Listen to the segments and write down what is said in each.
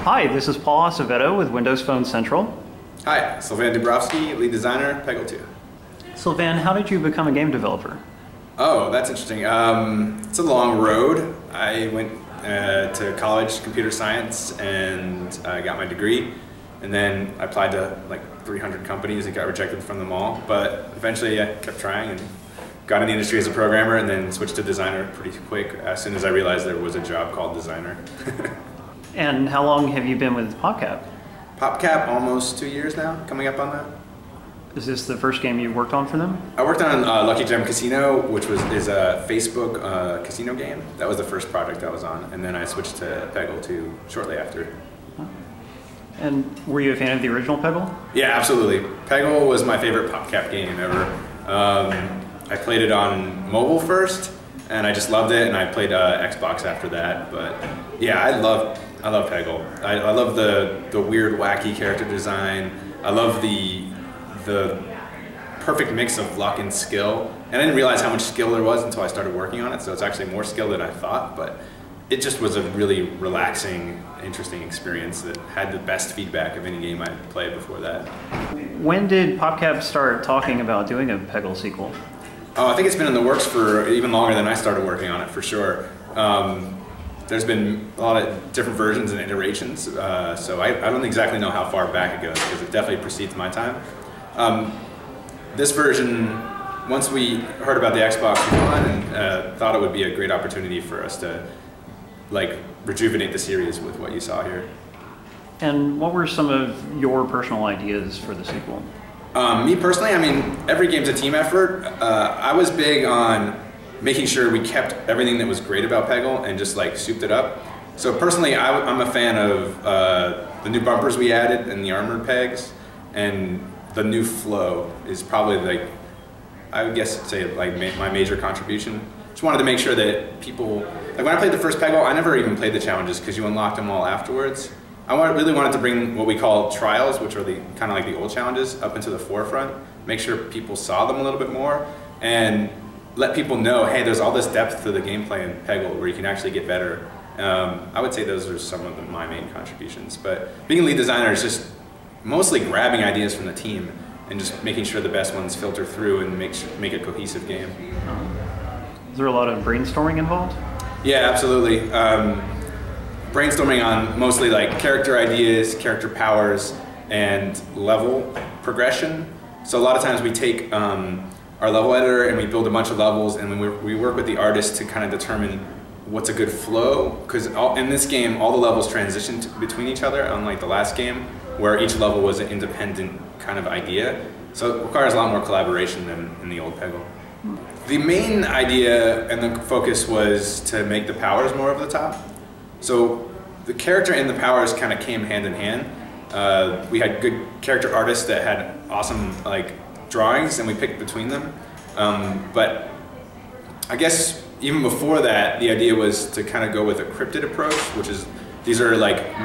Hi, this is Paul Acevedo with Windows Phone Central. Hi, Sylvan Dubrovsky, lead designer, Peggle 2. Sylvan, how did you become a game developer? Oh, that's interesting. It's a long road. I went to college, computer science, and I got my degree. And then I applied to like 300 companies and got rejected from them all. But eventually I kept trying and got in the industry as a programmer and then switched to designer pretty quick as soon as I realized there was a job called designer. And how long have you been with PopCap? PopCap, almost 2 years now, coming up on that. Is this the first game you worked on for them? I worked on Lucky Gem Casino, which is a Facebook casino game. That was the first project I was on, and then I switched to Peggle 2 shortly after. And were you a fan of the original Peggle? Yeah, absolutely. Peggle was my favorite PopCap game ever. I played it on mobile first, and I just loved it, and I played Xbox after that. But yeah, I love Peggle. I love the weird, wacky character design. I love the perfect mix of luck and skill. And I didn't realize how much skill there was until I started working on it, so it's actually more skill than I thought, but it just was a really relaxing, interesting experience that had the best feedback of any game I played before that. When did PopCap start talking about doing a Peggle sequel? Oh, I think it's been in the works for even longer than I started working on it, for sure. There's been a lot of different versions and iterations, so I don't exactly know how far back it goes, because it definitely precedes my time. This version, once we heard about the Xbox One, and thought it would be a great opportunity for us to rejuvenate the series with what you saw here. And what were some of your personal ideas for the sequel? Me personally, I mean, every game's a team effort. I was big on making sure we kept everything that was great about Peggle and just souped it up. So personally, I'm a fan of the new bumpers we added and the armored pegs, and the new flow is probably I would say my major contribution. Just wanted to make sure that people, when I played the first Peggle, I never even played the challenges because you unlocked them all afterwards. I really wanted to bring what we call trials, which are kind of like the old challenges, up into the forefront, make sure people saw them a little bit more, and let people know, hey, there's all this depth to the gameplay in Peggle where you can actually get better. I would say those are some of my main contributions. But being a lead designer is just mostly grabbing ideas from the team and just making sure the best ones filter through and make a cohesive game. Is there a lot of brainstorming involved? Yeah, absolutely. Brainstorming on mostly character ideas, character powers, and level progression. So a lot of times we take our level editor and we build a bunch of levels, and then we work with the artist to kind of determine what's a good flow, because in this game all the levels transition between each other, unlike the last game where each level was an independent kind of idea. So it requires a lot more collaboration than in the old Peggle. The main idea and the focus was to make the powers more over the top. So the character and the powers kind of came hand in hand. We had good character artists that had awesome drawings, and we picked between them. But I guess even before that, the idea was to kind of go with a cryptid approach, which is these are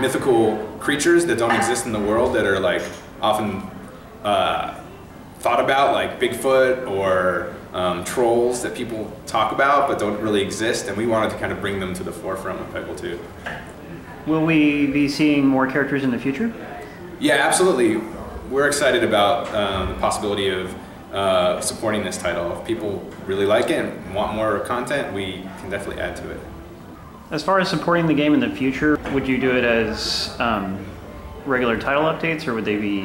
mythical creatures that don't exist in the world, that are often thought about, like Bigfoot or trolls that people talk about but don't really exist, and we wanted to kind of bring them to the forefront with Peggle 2. Will we be seeing more characters in the future? Yeah, absolutely. We're excited about the possibility of supporting this title. If people really like it and want more content, we can definitely add to it. As far as supporting the game in the future, would you do it as regular title updates, or would they be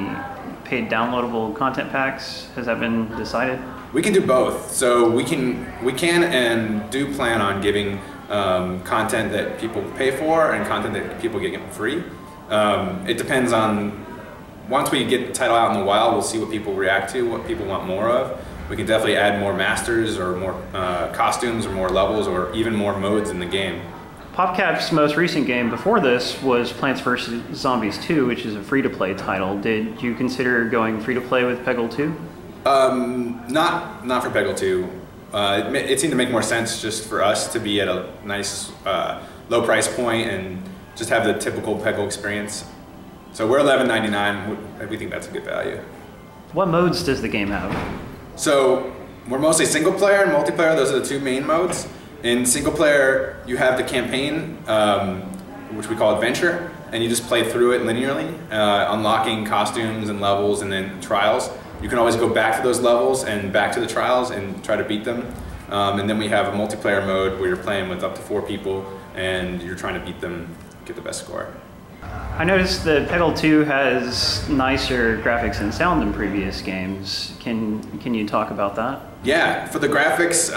paid downloadable content packs? Has that been decided? We can do both. So we can and do plan on giving content that people pay for and content that people get free. It depends on, once we get the title out in the wild, we'll see what people react to, what people want more of. We can definitely add more masters or more costumes or more levels or even more modes in the game. PopCap's most recent game before this was Plants vs. Zombies 2, which is a free-to-play title. Did you consider going free-to-play with Peggle 2? Not for Peggle 2. It seemed to make more sense just for us to be at a nice low price point and just have the typical Peggle experience. So we're $11.99. We think that's a good value. What modes does the game have? So we're mostly single player and multiplayer. Those are the two main modes. In single player, you have the campaign, which we call Adventure, and you just play through it linearly, unlocking costumes and levels and then trials. You can always go back to those levels and back to the trials and try to beat them. And then we have a multiplayer mode where you're playing with up to 4 people and you're trying to beat them, get the best score. I noticed that Peggle 2 has nicer graphics and sound than previous games. Can you talk about that? Yeah, for the graphics,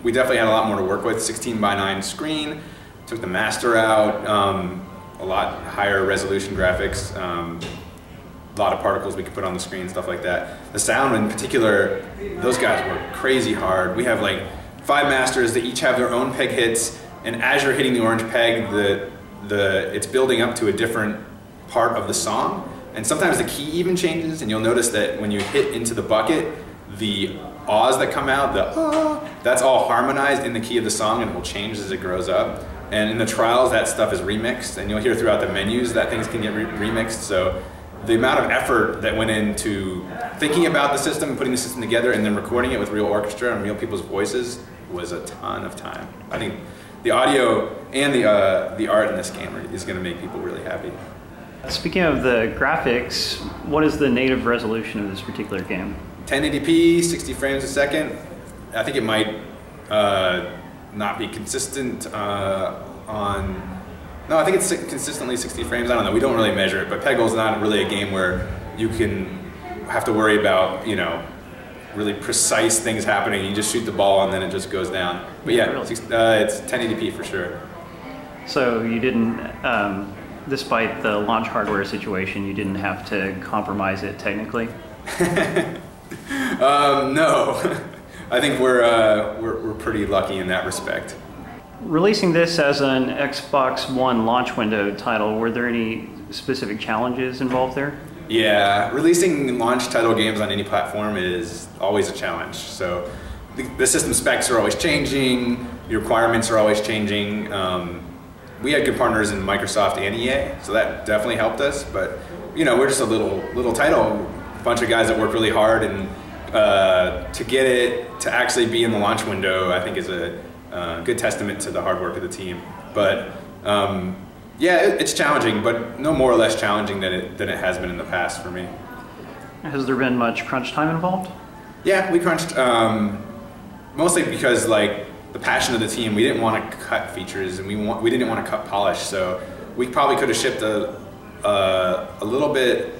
we definitely had a lot more to work with. 16:9 screen, took the master out, a lot higher resolution graphics, a lot of particles we could put on the screen, stuff like that. The sound in particular, those guys work crazy hard. We have like 5 masters that each have their own peg hits, and as you're hitting the orange peg, it's building up to a different part of the song. And sometimes the key even changes, and you'll notice that when you hit into the bucket, the ahs that come out, that's all harmonized in the key of the song, and it will change as it grows up. And in the trials, that stuff is remixed, and you'll hear throughout the menus that things can get remixed. So the amount of effort that went into thinking about the system, putting the system together, and then recording it with real orchestra and real people's voices was a ton of time. I think the audio and the art in this game is going to make people really happy. Speaking of the graphics, what is the native resolution of this particular game? 1080p, 60 frames a second. I think it might not be consistent no, I think it's consistently 60 frames. I don't know, we don't really measure it, but Peggle's not really a game where you can have to worry about, you know, really precise things happening. You just shoot the ball and then it just goes down. But yeah, really? It's 1080p for sure. So you didn't, despite the launch hardware situation, you didn't have to compromise it technically? No. I think we're pretty lucky in that respect. Releasing this as an Xbox One launch window title, were there any specific challenges involved there? Yeah, releasing launch title games on any platform is always a challenge. So the system specs are always changing, the requirements are always changing. We had good partners in Microsoft and EA, so that definitely helped us. But you know, we're just a little title, a bunch of guys that work really hard, and to get it to actually be in the launch window, I think is a good testament to the hard work of the team. But yeah, it's challenging, but no more or less challenging than it has been in the past for me. Has there been much crunch time involved? Yeah, we crunched mostly because like the passion of the team. We didn't want to cut features, and we didn't want to cut polish. So we probably could have shipped a little bit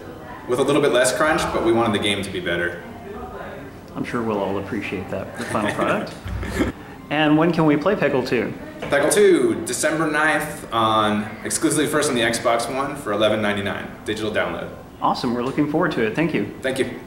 with a little bit less crunch, but we wanted the game to be better. I'm sure we'll all appreciate that, the final product. And when can we play Peggle 2? Peggle 2, December 9th, exclusively first on the Xbox One for $11.99, digital download. Awesome, we're looking forward to it. Thank you. Thank you.